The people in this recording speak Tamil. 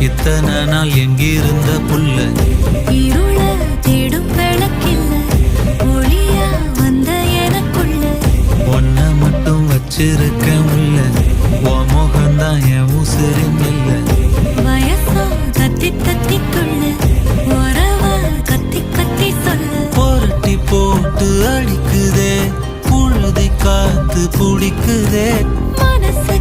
இத்தனை நாள் எங்கிருந்த புல்ல இருள தேடும் விளக்கில்ல ஒளியா வந்த எனக்குள்ள ஒன்ன மட்டும் வச்சிருக்க உள்ள உன் முகம்தான் என் உசுரின் இல்ல வயசோ தத்தி தத்திக்குள்ள உறவ கத்தி கத்தி சொல்ல புரட்டி போட்டு அடிக்குதே புழுதி காத்து பிடிக்குதே மனசு